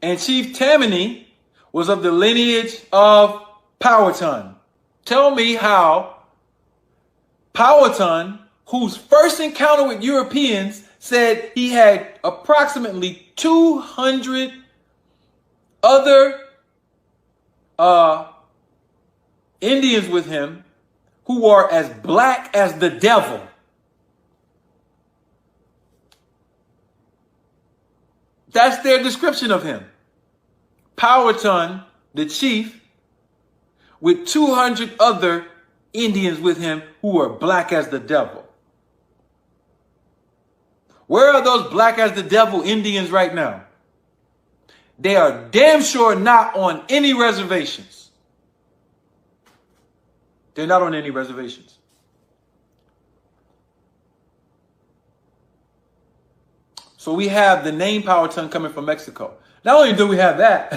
And Chief Tammany was of the lineage of Powhatan. Tell me how Powhatan, whose first encounter with Europeans, said he had approximately 200 other Indians with him who are as black as the devil. That's their description of him. Powhatan, the chief, with 200 other Indians with him who are black as the devil. Where are those black as the devil Indians right now? They are damn sure not on any reservations. They're not on any reservations. So we have the name Powhatan coming from Mexico. Not only do we have that,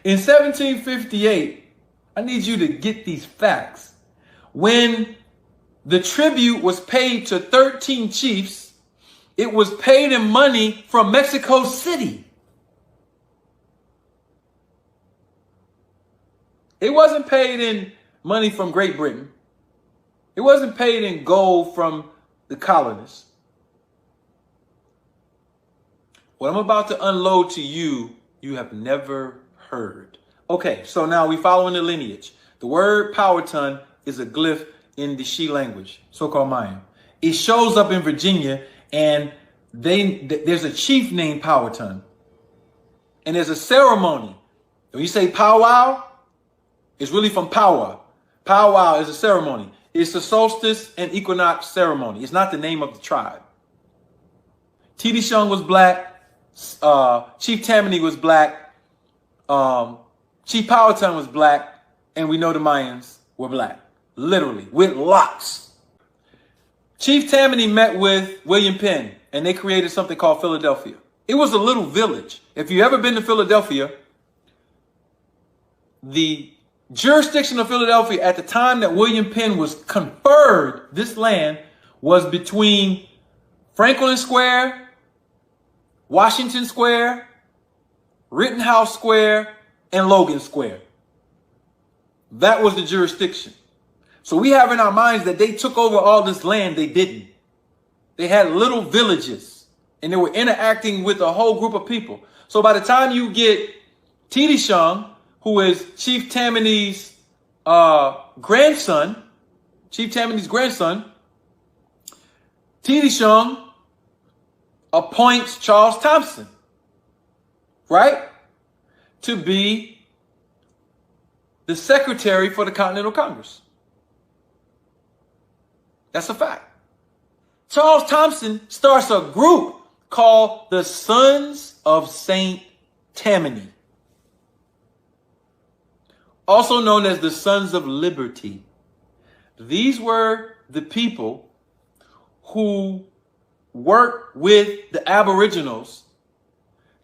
in 1758, I need you to get these facts. When the tribute was paid to 13 chiefs, it was paid in money from Mexico City. It wasn't paid in money from Great Britain. It wasn't paid in gold from the colonists. What I'm about to unload to you, you have never heard. Okay, so now we following the lineage. The word Powhatan is a glyph in the She language, so-called Mayan. It shows up in Virginia, and there's a chief named Powhatan. And there's a ceremony. When you say powwow, it's really from powwow. Powwow is a ceremony. It's the solstice and equinox ceremony. It's not the name of the tribe. T.D. Shung was black. Chief Tammany was black. Chief Powhatan was black. And we know the Mayans were black. Literally, with locks. Chief Tammany met with William Penn, and they created something called Philadelphia. It was a little village. If you've ever been to Philadelphia, the jurisdiction of Philadelphia at the time that William Penn was conferred this land was between Franklin Square, Washington Square, Rittenhouse Square, and Logan Square. That was the jurisdiction. So we have in our minds that they took over all this land. They didn't. They had little villages, and they were interacting with a whole group of people. So by the time you get T.D. Shung, who is Chief Tammany's grandson, T.D. Shung appoints Charles Thompson, right, to be the secretary for the Continental Congress. That's a fact. Charles Thompson starts a group called the Sons of St. Tammany, also known as the Sons of Liberty. These were the people who worked with the Aboriginals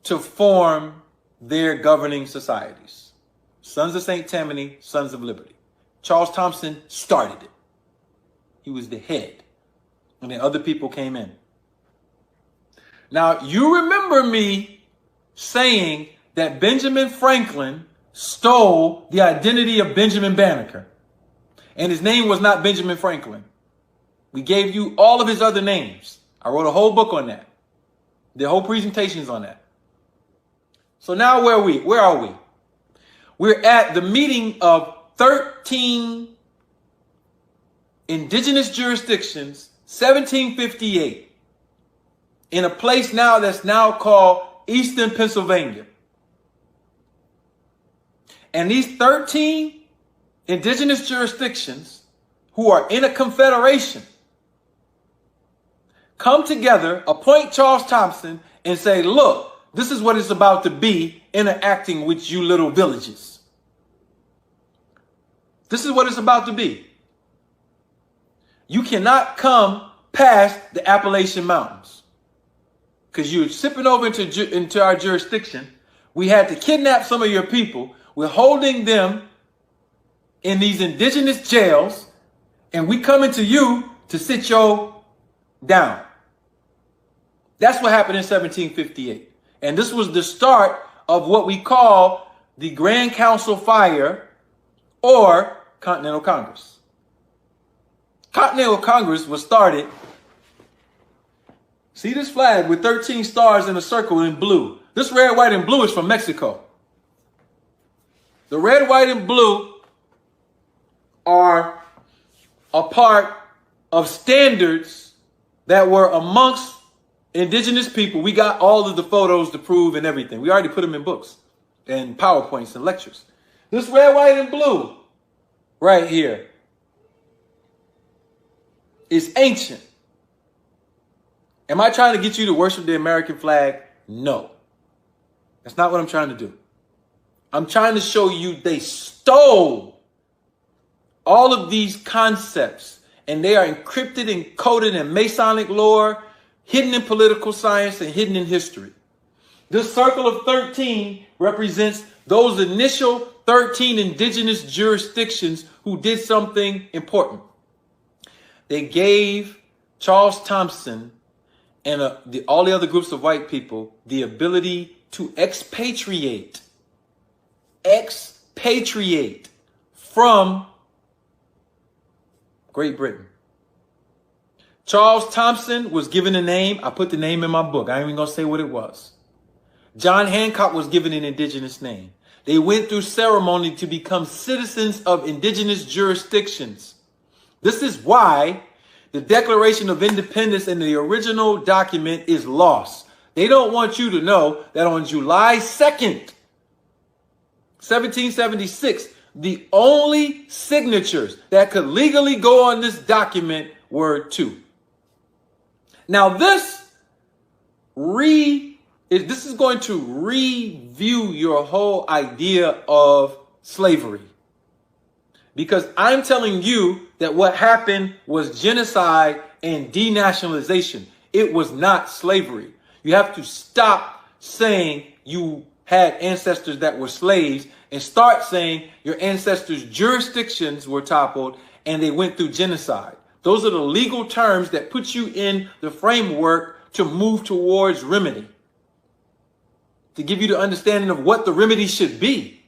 to form their governing societies. Sons of St. Tammany, Sons of Liberty. Charles Thompson started it. He was the head. And then other people came in. Now, you remember me saying that Benjamin Franklin stole the identity of Benjamin Banneker. And his name was not Benjamin Franklin. We gave you all of his other names. I wrote a whole book on that. The whole presentations on that. So now where are we? We're at the meeting of 13 indigenous jurisdictions, 1758, in a place now that's now called Eastern Pennsylvania. And these 13 indigenous jurisdictions who are in a confederation come together, appoint Charles Thompson, and say, look, this is what it's about to be interacting with you little villages. This is what it's about to be. You cannot come past the Appalachian Mountains because you're sipping over into our jurisdiction. We had to kidnap some of your people. We're holding them in these indigenous jails, and we coming to you to sit you down. That's what happened in 1758. And this was the start of what we call the Grand Council Fire or Continental Congress. Continental Congress was started. See this flag with 13 stars in a circle in blue. This red, white, and blue is from Mexico. The red, white, and blue are a part of standards that were amongst indigenous people. We got all of the photos to prove and everything. We already put them in books and PowerPoints and lectures. This red, white, and blue right here is ancient. Am I trying to get you to worship the American flag? No. That's not what I'm trying to do. I'm trying to show you they stole all of these concepts and they are encrypted and coded in Masonic lore, hidden in political science, and hidden in history. This circle of 13 represents those initial 13 indigenous jurisdictions who did something important. They gave Charles Thompson and all the other groups of white people the ability to expatriate from Great Britain. Charles Thompson was given a name. I put the name in my book. I ain't even gonna say what it was. John Hancock was given an indigenous name. They went through ceremony to become citizens of indigenous jurisdictions. This is why the Declaration of Independence in the original document is lost. They don't want you to know that on July 2nd, 1776, the only signatures that could legally go on this document were 2. Now this is going to review your whole idea of slavery. Because I'm telling you that what happened was genocide and denationalization. It was not slavery. You have to stop saying you had ancestors that were slaves and start saying your ancestors' jurisdictions were toppled and they went through genocide. Those are the legal terms that put you in the framework to move towards remedy, to give you the understanding of what the remedy should be.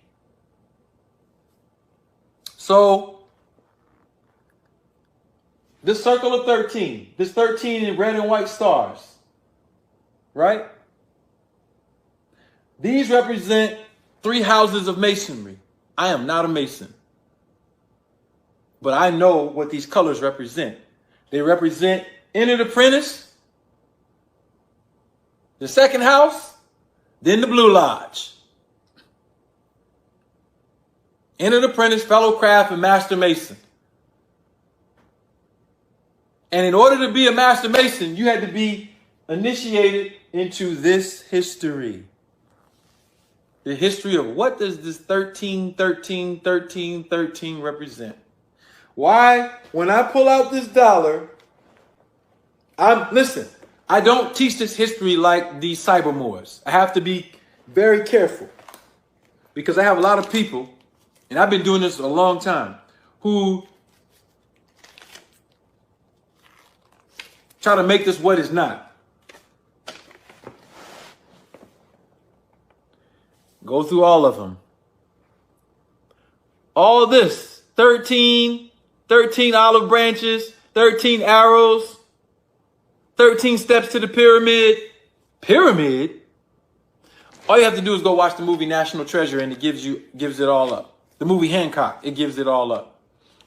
So this circle of 13, this 13 in red and white stars, right? These represent 3 houses of masonry. I am not a mason, but I know what these colors represent. They represent entered apprentice, the second house, then the Blue Lodge. Entered apprentice, fellow craft, and master mason. And in order to be a master mason, you had to be initiated into this history. The history of what does this 13, 13, 13, 13 represent? Why, when I pull out this dollar, listen, I don't teach this history like the cybermoors. I have to be very careful because I have a lot of people, and I've been doing this a long time, who try to make this what it's not. Go through all of them. All of this, 13 olive branches, 13 arrows, 13 steps to the pyramid. Pyramid? All you have to do is go watch the movie National Treasure and it gives it all up. The movie Hancock, it gives it all up.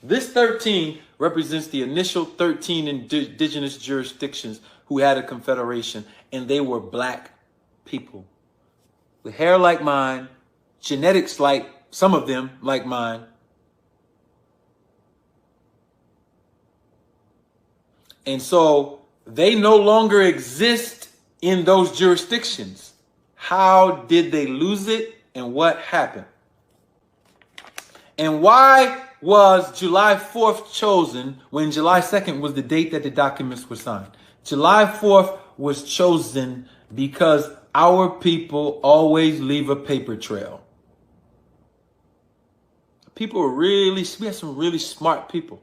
This 13 represents the initial 13 indigenous jurisdictions who had a confederation, and they were black people with hair like mine, genetics like some of them like mine. And so they no longer exist in those jurisdictions. How did they lose it and what happened? And why was July 4th chosen when July 2nd was the date that the documents were signed? July 4th was chosen because our people always leave a paper trail. We had some really smart people.